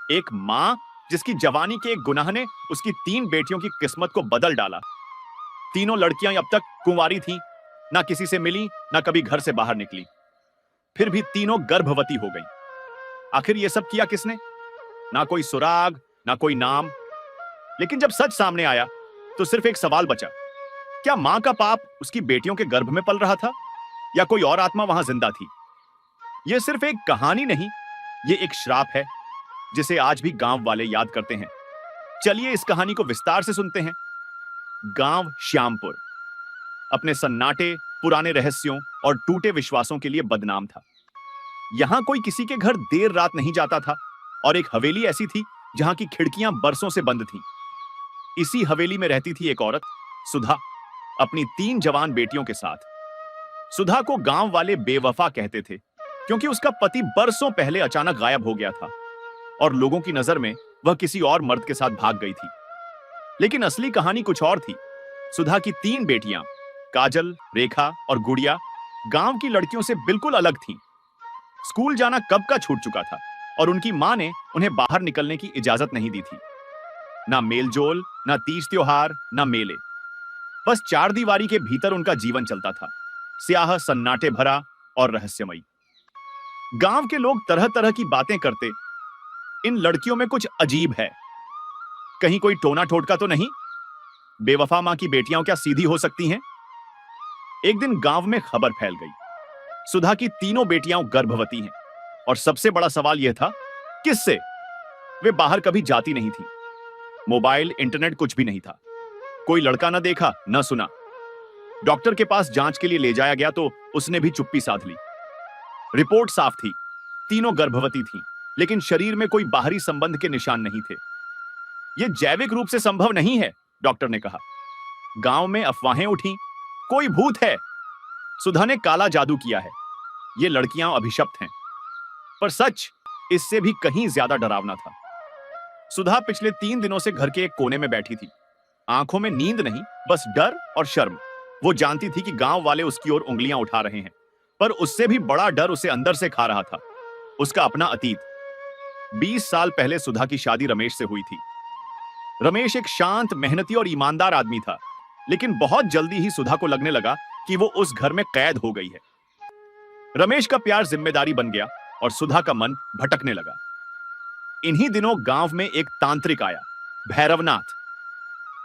एक मां जिसकी जवानी के एक गुनाह ने उसकी 3 बेटियों की किस्मत को बदल डाला। तीनों लड़कियां अब तक कुंवारी थीं, ना किसी से मिली, ना कभी घर से बाहर निकली। फिर भी तीनों गर्भवती हो गईं। आखिर ये सब किया किसने? ना कोई सुराग, ना कोई नाम। लेकिन जब सच सामने आया तो सिर्फ एक सवाल बचा। क्या मां का पाप उसकी बेटियों के गर्भ में पल रहा था, या कोई और आत्मा वहां जिंदा थी? यह सिर्फ एक कहानी नहीं, ये एक श्राप है जिसे आज भी गांव वाले याद करते हैं। चलिए इस कहानी को विस्तार से सुनते हैं। गांव श्यामपुर अपने सन्नाटे, पुराने रहस्यों और टूटे विश्वासों के लिए बदनाम था। यहां कोई किसी के घर देर रात नहीं जाता था, और एक हवेली ऐसी थी जहां की खिड़कियां बरसों से बंद थीं। इसी हवेली में रहती थी एक औरत, सुधा, अपनी 3 जवान बेटियों के साथ। सुधा को गांव वाले बेवफा कहते थे, क्योंकि उसका पति बरसों पहले अचानक गायब हो गया था और लोगों की नजर में वह किसी और मर्द के साथ भाग गई थी। लेकिन असली कहानी कुछ और थी। सुधा की 3 बेटियां, काजल, रेखा और गुड़िया, गांव की लड़कियों से बिल्कुल अलग थीं। स्कूल जाना कब का छूट चुका था और उनकी मां ने उन्हें बाहर निकलने की इजाजत नहीं दी थी। ना मेलजोल, ना तीज त्योहार, ना मेले। बस 4 दीवारी के भीतर उनका जीवन चलता था, स्याह, सन्नाटे भरा और रहस्यमयी। गांव के लोग तरह तरह की बातें करते। इन लड़कियों में कुछ अजीब है। कहीं कोई टोना टोटका तो नहीं? बेवफा मां की बेटियां क्या सीधी हो सकती हैं? एक दिन गांव में खबर फैल गई, सुधा की तीनों बेटियां गर्भवती हैं। और सबसे बड़ा सवाल यह था, किससे? वे बाहर कभी जाती नहीं थी। मोबाइल, इंटरनेट कुछ भी नहीं था। कोई लड़का न देखा, न सुना। डॉक्टर के पास जांच के लिए ले जाया गया तो उसने भी चुप्पी साध ली। रिपोर्ट साफ थी, तीनों गर्भवती थीं, लेकिन शरीर में कोई बाहरी संबंध के निशान नहीं थे। यह जैविक रूप से संभव नहीं है, डॉक्टर ने कहा। गांव में अफवाहें उठी, कोई भूत है, सुधा ने काला जादू किया है, ये लड़कियां अभिशप्त हैं। पर सच इससे भी कहीं ज्यादा डरावना था। सुधा पिछले 3 दिनों से घर के एक कोने में बैठी थी। आंखों में नींद नहीं, बस डर और शर्म। वो जानती थी कि गांव वाले उसकी ओर उंगलियां उठा रहे हैं, पर उससे भी बड़ा डर उसे अंदर से खा रहा था, उसका अपना अतीत। 20 साल पहले सुधा की शादी रमेश से हुई थी। रमेश एक शांत, मेहनती और ईमानदार आदमी था, लेकिन बहुत जल्दी ही सुधा को लगने लगा कि वो उस घर में कैद हो गई है। रमेश का प्यार जिम्मेदारी बन गया और सुधा का मन भटकने लगा। इन्हीं दिनों गांव में एक तांत्रिक आया, भैरवनाथ।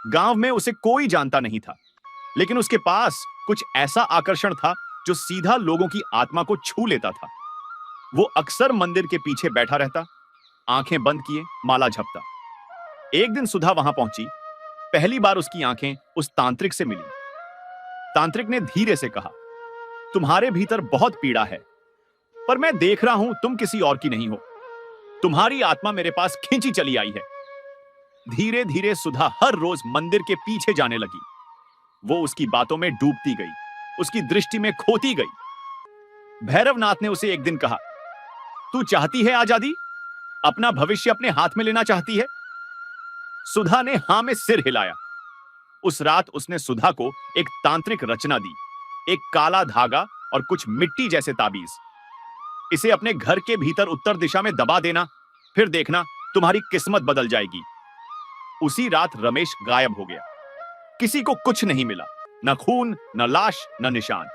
गांव में उसे कोई जानता नहीं था, लेकिन उसके पास कुछ ऐसा आकर्षण था जो सीधा लोगों की आत्मा को छू लेता था। वो अक्सर मंदिर के पीछे बैठा रहता, आंखें बंद किए, माला जपता। एक दिन सुधा वहां पहुंची। पहली बार उसकी आंखें उस तांत्रिक से मिली। तांत्रिक ने धीरे से कहा, तुम्हारे भीतर बहुत पीड़ा है, पर मैं देख रहा हूं तुम किसी और की नहीं हो। तुम्हारी आत्मा मेरे पास खींची चली आई है। धीरे धीरे सुधा हर रोज मंदिर के पीछे जाने लगी। वो उसकी बातों में डूबती गई, उसकी दृष्टि में खोती गई। भैरवनाथ ने उसे एक दिन कहा, तू चाहती है आजादी? अपना भविष्य अपने हाथ में लेना चाहती है? सुधा ने हां में सिर हिलाया। उस रात उसने सुधा को एक तांत्रिक रचना दी, एक काला धागा और कुछ मिट्टी जैसे ताबीज। इसे अपने घर के भीतर उत्तर दिशा में दबा देना, फिर देखना तुम्हारी किस्मत बदल जाएगी। उसी रात रमेश गायब हो गया। किसी को कुछ नहीं मिला, न खून, न लाश, न निशान।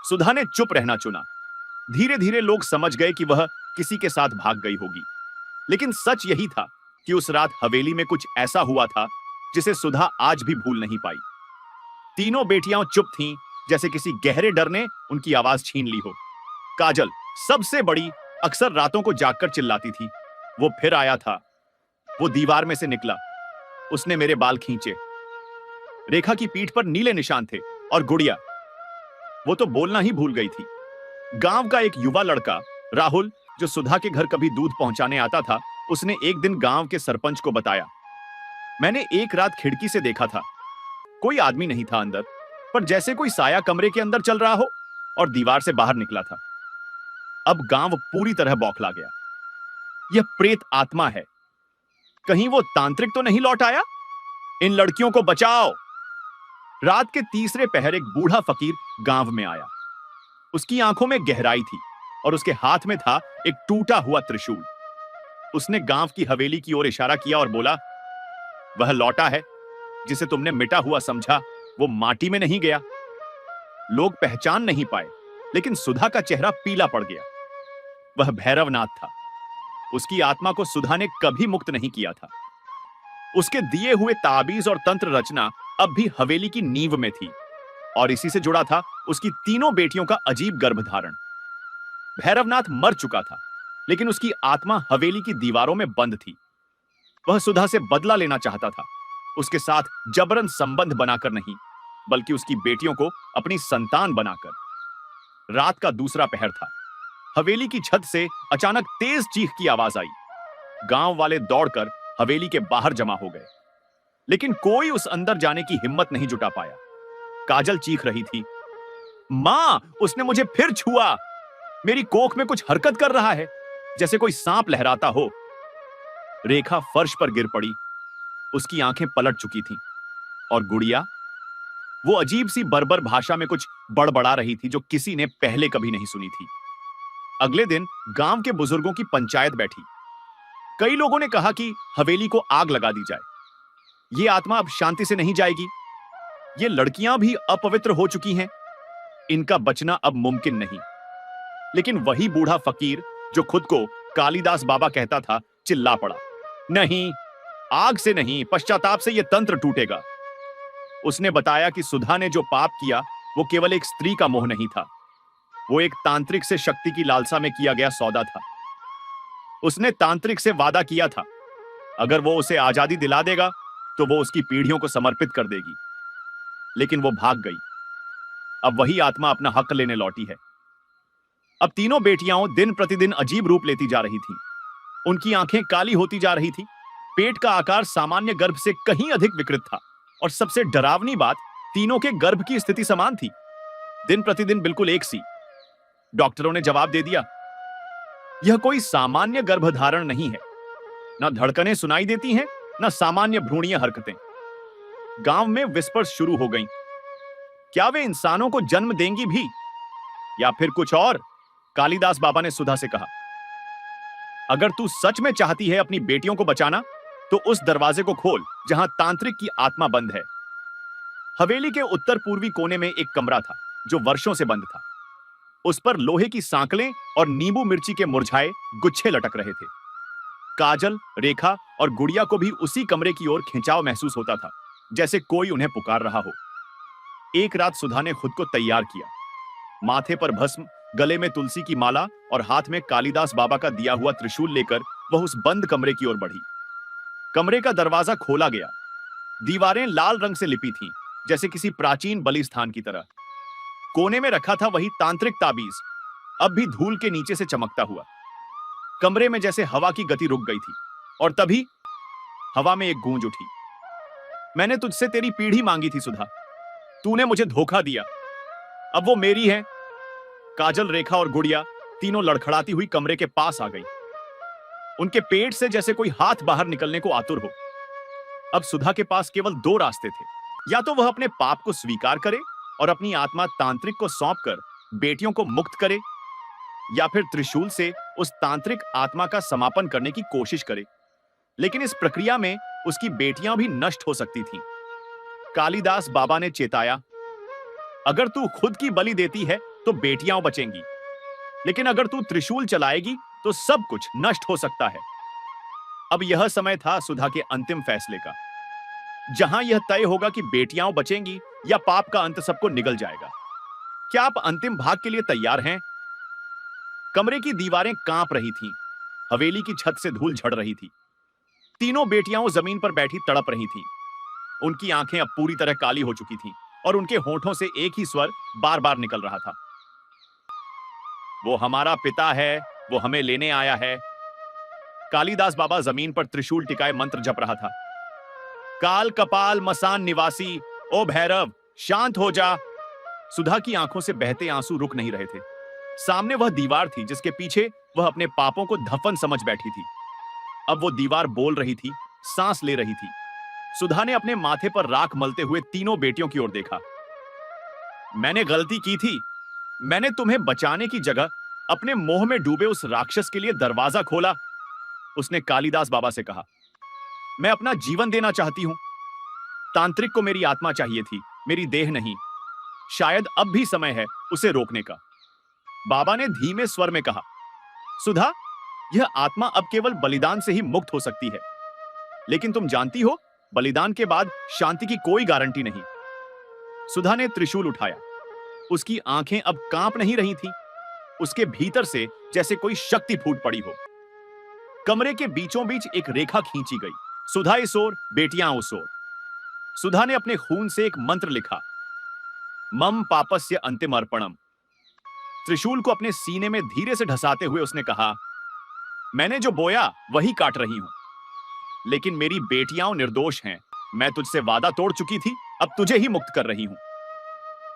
सुधा ने चुप रहना चुना। धीरे धीरे लोग समझ गए कि वह किसी के साथ भाग गई होगी, लेकिन सच यही था कि उस रात हवेली में कुछ ऐसा हुआ था जिसे सुधा आज भी भूल नहीं पाई। तीनों बेटियां चुप थीं, जैसे किसी गहरे डर ने उनकी आवाज छीन ली हो। काजल, सबसे बड़ी, अक्सर रातों को जागकर चिल्लाती थी। वो फिर आया था। वो दीवार में से निकला। उसने मेरे बाल खींचे। रेखा की पीठ पर नीले निशान थे। और गुड़िया, वो तो बोलना ही भूल गई थी। गांव का एक युवा लड़का, राहुल, जो सुधा के घर कभी दूध पहुंचाने आता था, उसने एक दिन गांव के सरपंच को बताया, मैंने एक रात खिड़की से देखा था। कोई आदमी नहीं था अंदर, पर जैसे कोई साया कमरे के अंदर चल रहा हो, और दीवार से बाहर निकला था। अब गांव पूरी तरह बौखला गया। यह प्रेत आत्मा है। कहीं वो तांत्रिक तो नहीं लौट आया? इन लड़कियों को बचाओ। रात के तीसरे पहर एक बूढ़ा फकीर गांव में आया। उसकी आंखों में गहराई थी और उसके हाथ में था एक टूटा हुआ त्रिशूल। उसने गांव की हवेली की ओर इशारा किया और बोला, वह लौटा है जिसे तुमने मिटा हुआ समझा, वो माटी में नहीं गया। लोग पहचान नहीं पाए, लेकिन सुधा का चेहरा पीला पड़ गया। वह भैरवनाथ था। उसकी आत्मा को सुधा ने कभी मुक्त नहीं किया था। उसके दिए हुए ताबीज और तंत्र रचना अब भी हवेली की नींव में थी, और इसी से जुड़ा था उसकी तीनों बेटियों का अजीब गर्भधारण। भैरवनाथ मर चुका था, लेकिन उसकी आत्मा हवेली की दीवारों में बंद थी। वह सुधा से बदला लेना चाहता था, उसके साथ जबरन संबंध बनाकर नहीं, बल्कि उसकी बेटियों को अपनी संतान बनाकर। रात का दूसरा पहर था। हवेली की छत से अचानक तेज चीख की आवाज आई। गांव वाले दौड़कर हवेली के बाहर जमा हो गए, लेकिन कोई उस अंदर जाने की हिम्मत नहीं जुटा पाया। काजल चीख रही थी, मां, उसने मुझे फिर छुआ। मेरी कोख में कुछ हरकत कर रहा है, जैसे कोई सांप लहराता हो। रेखा फर्श पर गिर पड़ी। उसकी आंखें पलट चुकी थीं। और गुड़िया, वो अजीब सी बर्बर भाषा में कुछ बड़बड़ा रही थी जो किसी ने पहले कभी नहीं सुनी थी। अगले दिन गांव के बुजुर्गों की पंचायत बैठी। कई लोगों ने कहा कि हवेली को आग लगा दी जाए। ये आत्मा अब शांति से नहीं जाएगी। ये लड़कियां भी अपवित्र हो चुकी हैं। इनका बचना अब मुमकिन नहीं। लेकिन वही बूढ़ा फकीर जो खुद को कालिदास बाबा कहता था, चिल्ला पड़ा, नहीं, आग से नहीं, पश्चाताप से यह तंत्र टूटेगा। उसने बताया कि सुधा ने जो पाप किया वो केवल एक स्त्री का मोह नहीं था, वो एक तांत्रिक से शक्ति की लालसा में किया गया सौदा था। उसने तांत्रिक से वादा किया था, अगर वो उसे आजादी दिला देगा तो वो उसकी पीढ़ियों को समर्पित कर देगी। लेकिन वो भाग गई। अब वही आत्मा अपना हक लेने लौटी है। अब तीनों बेटियां दिन प्रतिदिन अजीब रूप लेती जा रही थीं। उनकी आंखें काली होती जा रही थी। पेट का आकार सामान्य गर्भ से कहीं अधिक विकृत था, और सबसे डरावनी बात, तीनों के गर्भ की स्थिति समान थी, दिन प्रतिदिन बिल्कुल एक सी। डॉक्टरों ने जवाब दे दिया, यह कोई सामान्य गर्भधारण नहीं है। न धड़कनें सुनाई देती हैं, न सामान्य भ्रूणीय हरकतें। गांव में विस्पर्स शुरू हो गईं। क्या वे इंसानों को जन्म देंगी भी, या फिर कुछ और? कालिदास बाबा ने सुधा से कहा, अगर तू सच में चाहती है अपनी बेटियों को बचाना, तो उस दरवाजे को खोल जहां तांत्रिक की आत्मा बंद है। हवेली के उत्तर पूर्वी कोने में एक कमरा था जो वर्षों से बंद था। उस पर लोहे की सांकलें और नींबू मिर्ची के मुरझाए गुच्छे लटक रहे थे। काजल, रेखा और गुड़िया को भी उसी कमरे की ओर खिंचाव महसूस होता था, जैसे कोई उन्हें पुकार रहा हो। एक रात सुधा ने खुद को तैयार किया। माथे पर भस्म, गले में तुलसी की माला और हाथ में कालिदास बाबा का दिया हुआ त्रिशूल लेकर वह उस बंद कमरे की ओर बढ़ी। कमरे का दरवाजा खोला गया। दीवारें लाल रंग से लिपी थीं, जैसे किसी प्राचीन बलि स्थान की तरह। कोने में रखा था वही तांत्रिक ताबीज, अब भी धूल के नीचे से चमकता हुआ। कमरे में जैसे हवा की गति रुक गई थी, और तभी हवा में एक गूंज उठी, मैंने तुझसे तेरी पीढ़ी मांगी थी सुधा, तूने मुझे धोखा दिया, अब वो मेरी है। काजल, रेखा और गुड़िया तीनों लड़खड़ाती हुई कमरे के पास आ गई। उनके पेट से जैसे कोई हाथ बाहर निकलने को आतुर हो। अब सुधा के पास केवल दो रास्ते थे, या तो वह अपने पाप को स्वीकार करे और अपनी आत्मा तांत्रिक को सौंपकर बेटियों को मुक्त करे, या फिर त्रिशूल से उस तांत्रिक आत्मा का समापन करने की कोशिश करे। लेकिन इस प्रक्रिया में उसकी बेटियां भी नष्ट हो सकती थीं। कालिदास बाबा ने चेताया, अगर तू खुद की बलि देती है तो बेटियां बचेंगी, लेकिन अगर तू त्रिशूल चलाएगी तो सब कुछ नष्ट हो सकता है। अब यह समय था सुधा के अंतिम फैसले का, जहां यह तय होगा कि बेटियां बचेंगी या पाप का अंत सबको निगल जाएगा। क्या आप अंतिम भाग के लिए तैयार हैं? कमरे की दीवारें कांप रही थीं। हवेली की छत से धूल झड़ रही थी। तीनों बेटियां जमीन पर बैठी तड़प रही थीं। उनकी आंखें अब पूरी तरह काली हो चुकी थीं, और उनके होठों से एक ही स्वर बार बार निकल रहा था, वो हमारा पिता है, वो हमें लेने आया है। कालिदास बाबा जमीन पर त्रिशूल टिकाए मंत्र जप रहा था। काल कपाल मसान निवासी, ओ भैरव, शांत हो जा। सुधा की आंखों से बहते आंसू रुक नहीं रहे थे। सामने वह दीवार थी जिसके पीछे वह अपने पापों को दफन समझ बैठी थी। अब वो दीवार बोल रही थी, सांस ले रही थी। सुधा ने अपने माथे पर राख मलते हुए तीनों बेटियों की ओर देखा। मैंने गलती की थी। मैंने तुम्हें बचाने की जगह अपने मोह में डूबे उस राक्षस के लिए दरवाजा खोला। उसने कालिदास बाबा से कहा, मैं अपना जीवन देना चाहती हूं। तांत्रिक को मेरी आत्मा चाहिए थी, मेरी देह नहीं। शायद अब भी समय है उसे रोकने का। बाबा ने धीमे स्वर में कहा, सुधा, यह आत्मा अब केवल बलिदान से ही मुक्त हो सकती है। लेकिन तुम जानती हो, बलिदान के बाद शांति की कोई गारंटी नहीं। सुधा ने त्रिशूल उठाया। उसकी आंखें अब कांप नहीं रही थीं। उसके भीतर से जैसे कोई शक्ति फूट पड़ी हो। कमरे के बीचों बीच एक रेखा खींची गई। सुधा इस ओर, बेटियां उस ओर। सुधा ने अपने खून से एक मंत्र लिखा, मम पापस्य अंतिम अर्पणम। त्रिशूल को अपने सीने में धीरे से ढसाते हुए उसने कहा, मैंने जो बोया वही काट रही हूं। लेकिन मेरी बेटियां निर्दोष हैं। मैं तुझसे वादा तोड़ चुकी थी, अब तुझे ही मुक्त कर रही हूं।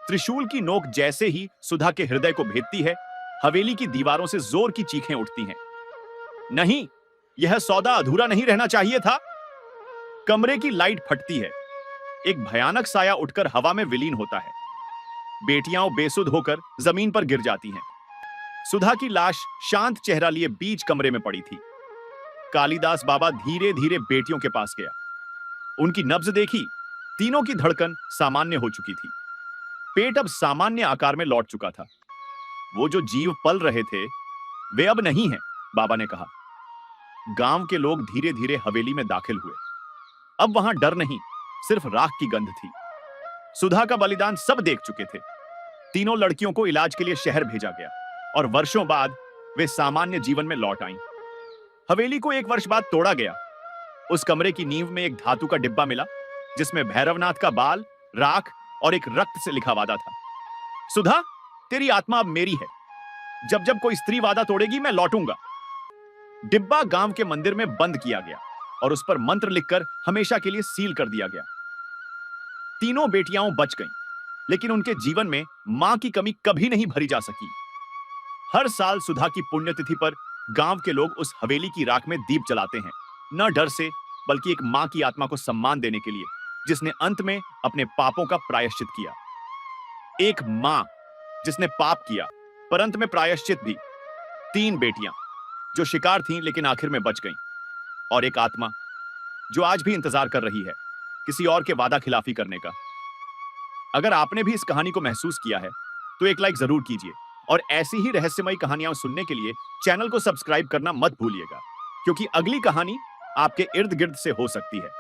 त्रिशूल की नोक जैसे ही सुधा के हृदय को भेदती है, हवेली की दीवारों से जोर की चीखें उठती हैं। नहीं, यह सौदा अधूरा नहीं रहना चाहिए था। कमरे की लाइट फटती है। एक भयानक साया उठकर हवा में विलीन होता है। बेटियां बेसुध होकर जमीन पर गिर जाती हैं। सुधा की लाश शांत चेहरा लिए बीच कमरे में पड़ी थी। कालिदास बाबा धीरे धीरे बेटियों के पास गया। उनकी नब्ज देखी। तीनों की धड़कन सामान्य हो चुकी थी। पेट अब सामान्य आकार में लौट चुका था। वो जो जीव पल रहे थे, वे अब नहीं हैं, बाबा ने कहा। गांव के लोग धीरे धीरे हवेली में दाखिल हुए। अब वहां डर नहीं, सिर्फ राख की गंध थी। सुधा का बलिदान सब देख चुके थे। तीनों लड़कियों को इलाज के लिए शहर भेजा गया और वर्षों बाद वे सामान्य जीवन में लौट आईं। हवेली को एक वर्ष बाद तोड़ा गया। उस कमरे की नींव में एक धातु का डिब्बा मिला, जिसमें भैरवनाथ का बाल, राख और एक रक्त से लिखा वादा था। सुधा, तेरी आत्मा अब मेरी है। जब जब कोई स्त्री वादा तोड़ेगी, मैं लौटूंगा। डिब्बा गांव के मंदिर में बंद किया गया और उस पर मंत्र लिखकर हमेशा के लिए सील कर दिया गया। तीनों बेटियां बच गईं, लेकिन उनके जीवन में मां की कमी कभी नहीं भरी जा सकी। हर साल सुधा की पुण्यतिथि पर गांव के लोग उस हवेली की राख में दीप जलाते हैं, न डर से, बल्कि एक मां की आत्मा को सम्मान देने के लिए, जिसने अंत में अपने पापों का प्रायश्चित किया। एक मां जिसने पाप किया, पर अंत में प्रायश्चित भी। 3 बेटियां जो शिकार थीं लेकिन आखिर में बच गईं, और एक आत्मा जो आज भी इंतजार कर रही है किसी और के वादा खिलाफी करने का। अगर आपने भी इस कहानी को महसूस किया है तो एक लाइक जरूर कीजिए, और ऐसी ही रहस्यमयी कहानियां सुनने के लिए चैनल को सब्सक्राइब करना मत भूलिएगा, क्योंकि अगली कहानी आपके इर्द गिर्द से हो सकती है।